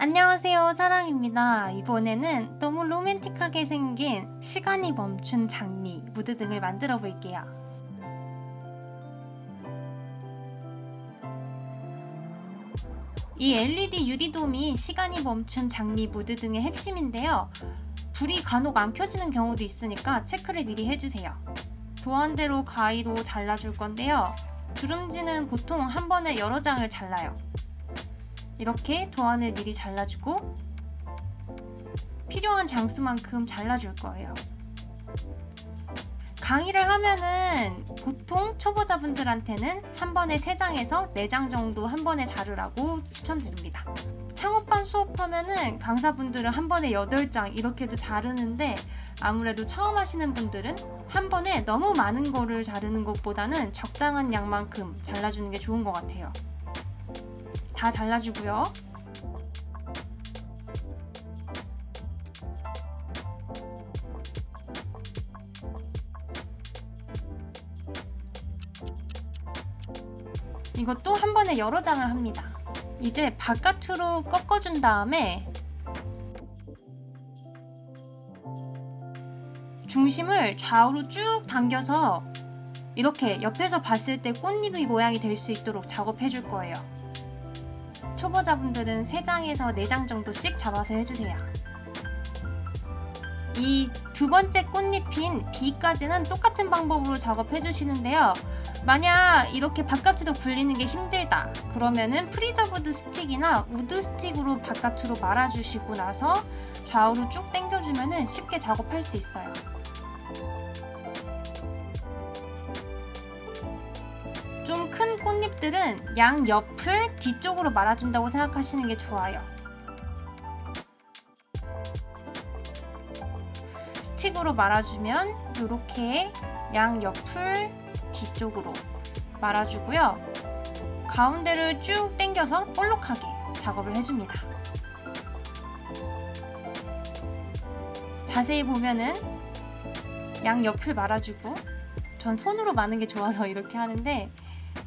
안녕하세요, 사랑입니다. 이번에는 너무 로맨틱하게 생긴 시간이 멈춘 장미, 무드 등을 만들어 볼게요. 이 LED 유리돔이 시간이 멈춘 장미, 무드 등의 핵심인데요. 불이 간혹 안 켜지는 경우도 있으니까 체크를 미리 해주세요. 도안대로 가위로 잘라줄 건데요. 주름지는 보통 한 번에 여러 장을 잘라요. 이렇게 도안을 미리 잘라주고 필요한 장수만큼 잘라줄 거예요. 강의를 하면은 보통 초보자분들한테는 한 번에 3장에서 4장 정도 한 번에 자르라고 추천드립니다. 창업반 수업하면은 강사분들은 한 번에 8장 이렇게도 자르는데 아무래도 처음 하시는 분들은 한 번에 너무 많은 거를 자르는 것보다는 적당한 양만큼 잘라주는 게 좋은 것 같아요. 다 잘라주고요. 이것도 한 번에 여러 장을 합니다. 이제 바깥으로 꺾어준 다음에 중심을 좌우로 쭉 당겨서 이렇게 옆에서 봤을 때 꽃잎의 모양이 될 수 있도록 작업해 줄 거예요. 초보자분들은 3장에서 4장 정도씩 잡아서 해주세요. 이 두 번째 꽃잎인 B까지는 똑같은 방법으로 작업해 주시는데요. 만약 이렇게 바깥으로 굴리는 게 힘들다 그러면은 프리저브드 스틱이나 우드 스틱으로 바깥으로 말아주시고 나서 좌우로 쭉 당겨주면은 쉽게 작업할 수 있어요. 좀 큰 꽃잎들은 양 옆을 뒤쪽으로 말아준다고 생각하시는 게 좋아요. 스틱으로 말아주면 이렇게 양 옆을 뒤쪽으로 말아주고요. 가운데를 쭉 당겨서 볼록하게 작업을 해줍니다. 자세히 보면은 양 옆을 말아주고 전 손으로 마는 게 좋아서 이렇게 하는데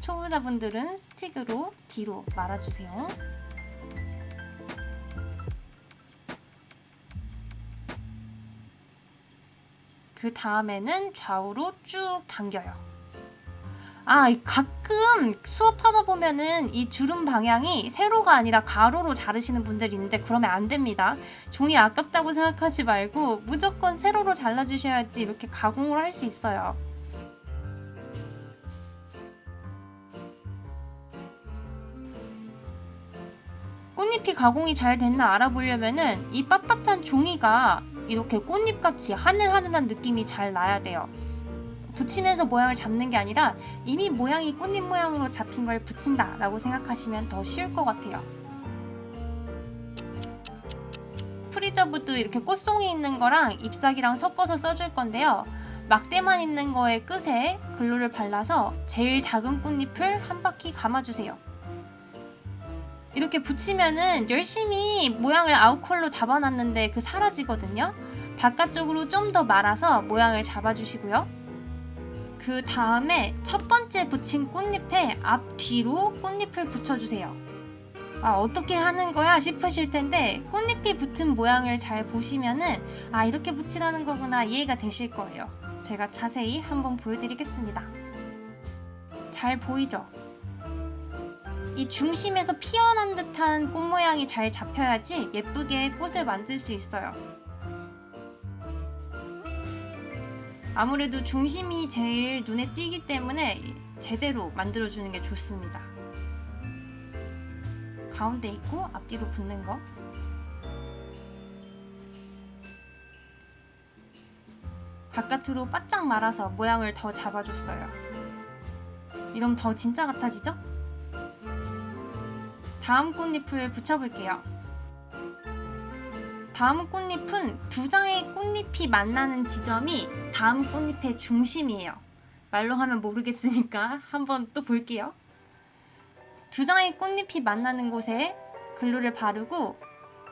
초보자분들은 스틱으로 뒤로 말아주세요. 그 다음에는 좌우로 쭉 당겨요. 가끔 수업하다 보면은 이 주름 방향이 세로가 아니라 가로로 자르시는 분들이 있는데 그러면 안 됩니다. 종이 아깝다고 생각하지 말고 무조건 세로로 잘라주셔야지 이렇게 가공을 할 수 있어요. 꽃잎이 가공이 잘 됐나 알아보려면은 이 빳빳한 종이가 이렇게 꽃잎같이 하늘하늘한 느낌이 잘 나야 돼요. 붙이면서 모양을 잡는 게 아니라 이미 모양이 꽃잎 모양으로 잡힌 걸 붙인다 라고 생각하시면 더 쉬울 것 같아요. 프리저브드 이렇게 꽃송이 있는 거랑 잎사귀랑 섞어서 써줄 건데요. 막대만 있는 거에 끝에 글루를 발라서 제일 작은 꽃잎을 한 바퀴 감아주세요. 이렇게 붙이면은 열심히 모양을 아웃컬러 잡아놨는데 사라지거든요. 바깥쪽으로 좀 더 말아서 모양을 잡아주시고요. 그 다음에 첫 번째 붙인 꽃잎에 앞뒤로 꽃잎을 붙여주세요. 어떻게 하는 거야 싶으실 텐데 꽃잎이 붙은 모양을 잘 보시면은 이렇게 붙이라는 거구나 이해가 되실 거예요. 제가 자세히 한번 보여드리겠습니다. 잘 보이죠? 이 중심에서 피어난 듯한 꽃 모양이 잘 잡혀야지 예쁘게 꽃을 만들 수 있어요. 아무래도 중심이 제일 눈에 띄기 때문에 제대로 만들어주는 게 좋습니다. 가운데 있고 앞뒤로 붙는 거. 바깥으로 바짝 말아서 모양을 더 잡아줬어요. 이러면 더 진짜 같아지죠? 다음 꽃잎을 붙여볼게요. 다음 꽃잎은 2장의 꽃잎이 만나는 지점이 다음 꽃잎의 중심이에요. 말로 하면 모르겠으니까 한번 또 볼게요. 2장의 꽃잎이 만나는 곳에 글루를 바르고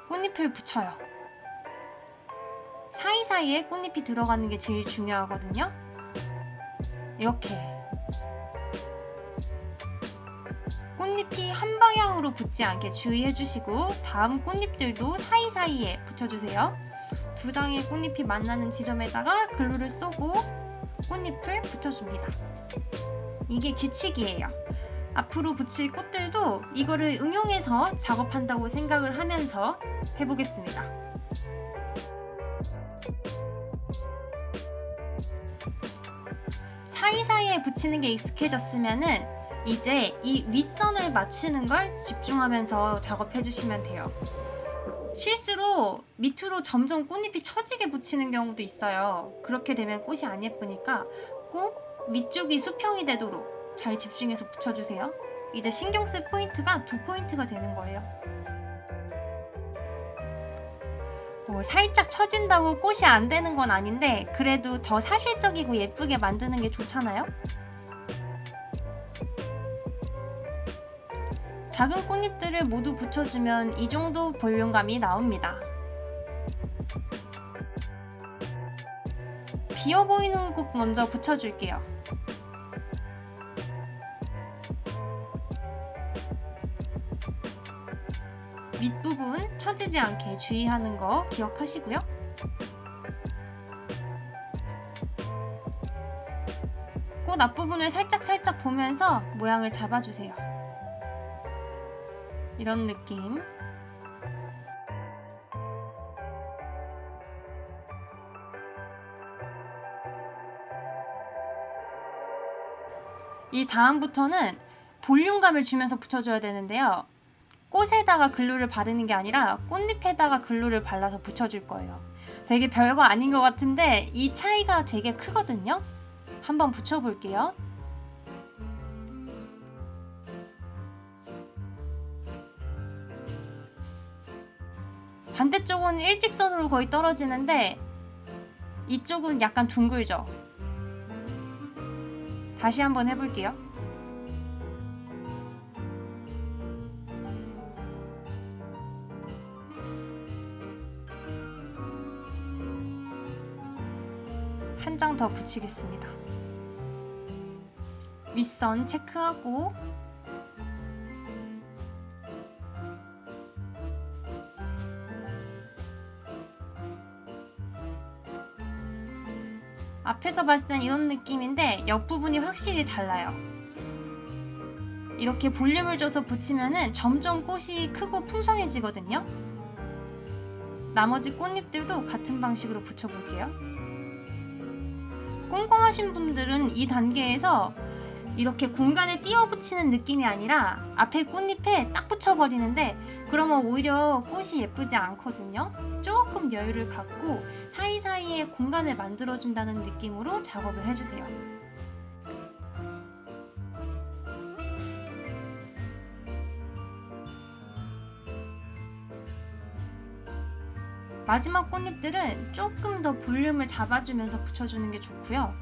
꽃잎을 붙여요. 사이사이에 꽃잎이 들어가는 게 제일 중요하거든요. 이렇게 꽃잎이 한 방향으로 붙지 않게 주의해 주시고 다음 꽃잎들도 사이사이에 붙여주세요. 두 장의 꽃잎이 만나는 지점에다가 글루를 쏘고 꽃잎을 붙여줍니다. 이게 규칙이에요. 앞으로 붙일 꽃들도 이거를 응용해서 작업한다고 생각을 하면서 해보겠습니다. 사이사이에 붙이는 게 익숙해졌으면은 이제 이 윗선을 맞추는 걸 집중하면서 작업해 주시면 돼요. 실수로 밑으로 점점 꽃잎이 처지게 붙이는 경우도 있어요. 그렇게 되면 꽃이 안 예쁘니까 꼭 위쪽이 수평이 되도록 잘 집중해서 붙여주세요. 이제 신경 쓸 포인트가 2포인트가 되는 거예요. 살짝 처진다고 꽃이 안 되는 건 아닌데 그래도 더 사실적이고 예쁘게 만드는 게 좋잖아요. 작은 꽃잎들을 모두 붙여주면 이 정도 볼륨감이 나옵니다. 비어 보이는 곳 먼저 붙여줄게요. 윗부분 처지지 않게 주의하는 거 기억하시고요. 꽃 앞부분을 살짝 보면서 모양을 잡아주세요. 이런 느낌. 이 다음부터는 볼륨감을 주면서 붙여줘야 되는데요. 꽃에다가 글루를 바르는 게 아니라 꽃잎에다가 글루를 발라서 붙여줄 거예요. 되게 별거 아닌 것 같은데 이 차이가 되게 크거든요. 한번 붙여볼게요. 반대쪽은 일직선으로 거의 떨어지는데 이쪽은 약간 둥글죠? 다시 한번 해볼게요. 한 장 더 붙이겠습니다. 윗선 체크하고 앞에서 봤을 땐 이런 느낌인데 옆부분이 확실히 달라요. 이렇게 볼륨을 줘서 붙이면은 점점 꽃이 크고 풍성해지거든요. 나머지 꽃잎들도 같은 방식으로 붙여볼게요. 꼼꼼하신 분들은 이 단계에서 이렇게 공간에 띄워 붙이는 느낌이 아니라 앞에 꽃잎에 딱 붙여버리는데 그러면 오히려 꽃이 예쁘지 않거든요. 조금 여유를 갖고 사이사이에 공간을 만들어준다는 느낌으로 작업을 해주세요. 마지막 꽃잎들은 조금 더 볼륨을 잡아주면서 붙여주는 게 좋고요.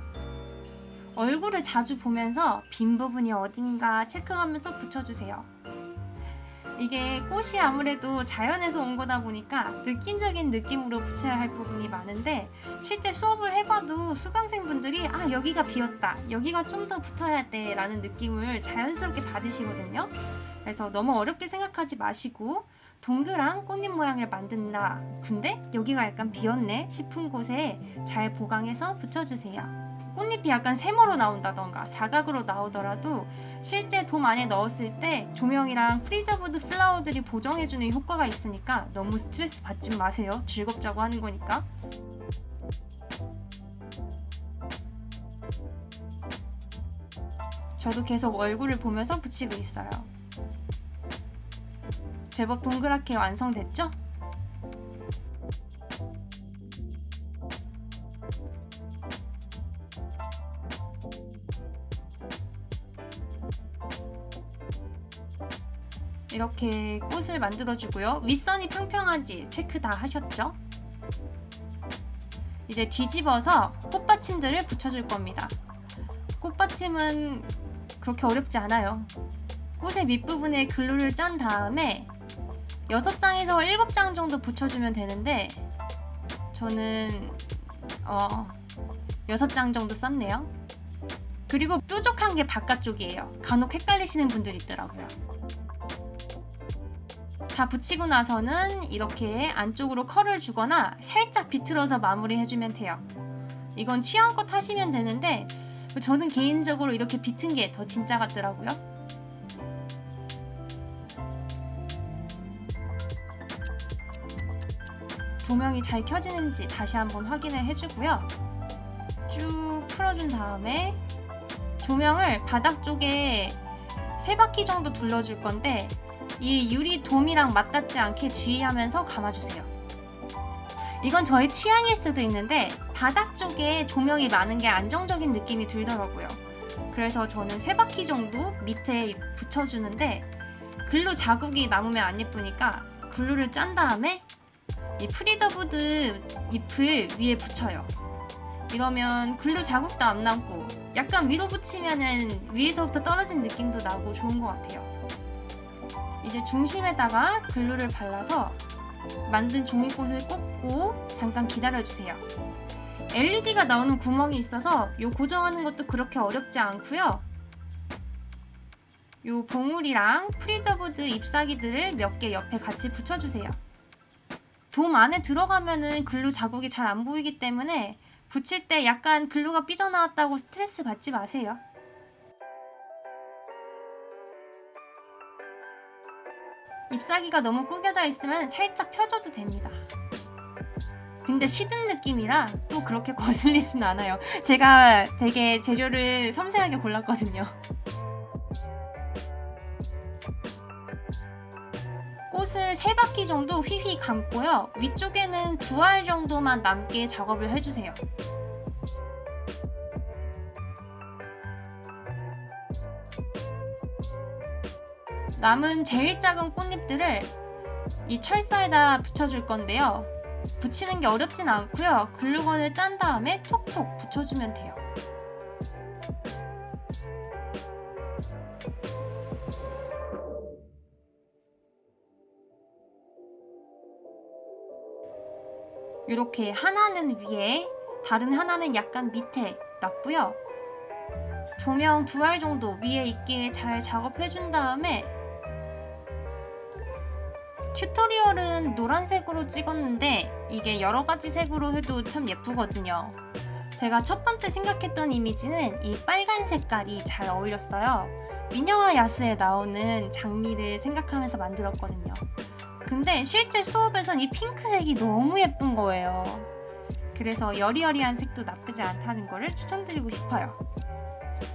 얼굴을 자주 보면서 빈 부분이 어딘가 체크하면서 붙여주세요. 이게 꽃이 아무래도 자연에서 온 거다 보니까 느낌적인 느낌으로 붙여야 할 부분이 많은데 실제 수업을 해봐도 수강생분들이 여기가 비었다, 여기가 좀 더 붙어야 돼 라는 느낌을 자연스럽게 받으시거든요. 그래서 너무 어렵게 생각하지 마시고 동그란 꽃잎 모양을 만든다, 근데 여기가 약간 비었네 싶은 곳에 잘 보강해서 붙여주세요. 꽃잎이 약간 세모로 나온다던가 사각으로 나오더라도 실제 돔 안에 넣었을 때 조명이랑 프리저브드 플라워들이 보정해주는 효과가 있으니까 너무 스트레스 받지 마세요. 즐겁자고 하는 거니까. 저도 계속 얼굴을 보면서 붙이고 있어요. 제법 동그랗게 완성됐죠? 이렇게 꽃을 만들어주고요. 윗선이 평평한지 체크 다 하셨죠? 이제 뒤집어서 꽃받침들을 붙여줄 겁니다. 꽃받침은 그렇게 어렵지 않아요. 꽃의 밑부분에 글루를 짠 다음에 6장에서 7장 정도 붙여주면 되는데 저는 6장 정도 썼네요. 그리고 뾰족한 게 바깥쪽이에요. 간혹 헷갈리시는 분들이 있더라고요. 다 붙이고 나서는 이렇게 안쪽으로 컬을 주거나 살짝 비틀어서 마무리해주면 돼요. 이건 취향껏 하시면 되는데 저는 개인적으로 이렇게 비튼 게 더 진짜 같더라고요. 조명이 잘 켜지는지 다시 한번 확인을 해주고요. 쭉 풀어준 다음에 조명을 바닥 쪽에 3바퀴 정도 둘러줄 건데 이 유리 돔이랑 맞닿지 않게 주의하면서 감아주세요. 이건 저의 취향일 수도 있는데 바닥 쪽에 조명이 많은 게 안정적인 느낌이 들더라고요. 그래서 저는 3바퀴 정도 밑에 붙여주는데 글루 자국이 남으면 안 예쁘니까 글루를 짠 다음에 이 프리저브드 잎을 위에 붙여요. 이러면 글루 자국도 안 남고 약간 위로 붙이면은 위에서부터 떨어진 느낌도 나고 좋은 것 같아요. 이제 중심에다가 글루를 발라서 만든 종이꽃을 꽂고 잠깐 기다려주세요. LED가 나오는 구멍이 있어서 요 고정하는 것도 그렇게 어렵지 않고요. 요 봉우리랑 프리저브드 잎사귀들을 몇 개 옆에 같이 붙여주세요. 돔 안에 들어가면은 글루 자국이 잘 안 보이기 때문에 붙일 때 약간 글루가 삐져나왔다고 스트레스 받지 마세요. 잎사귀가 너무 구겨져 있으면 살짝 펴줘도 됩니다. 근데 시든 느낌이라 또 그렇게 거슬리진 않아요. 제가 되게 재료를 섬세하게 골랐거든요. 꽃을 3바퀴 정도 휘휘 감고요. 위쪽에는 2알 정도만 남게 작업을 해주세요. 남은 제일 작은 꽃잎들을 이 철사에다 붙여줄 건데요. 붙이는 게 어렵진 않고요. 글루건을 짠 다음에 톡톡 붙여주면 돼요. 이렇게 하나는 위에, 다른 하나는 약간 밑에 놨고요. 조명 2알 정도 위에 있게 잘 작업해준 다음에 튜토리얼은 노란색으로 찍었는데 이게 여러가지 색으로 해도 참 예쁘거든요. 제가 첫 번째 생각했던 이미지는 이 빨간 색깔이 잘 어울렸어요. 미녀와 야수에 나오는 장미를 생각하면서 만들었거든요. 근데 실제 수업에선 이 핑크색이 너무 예쁜 거예요. 그래서 여리여리한 색도 나쁘지 않다는 거를 추천드리고 싶어요.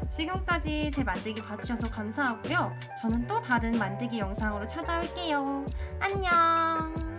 지금까지 제 만들기 봐주셔서 감사하고요. 저는 또 다른 만들기 영상으로 찾아올게요. 안녕!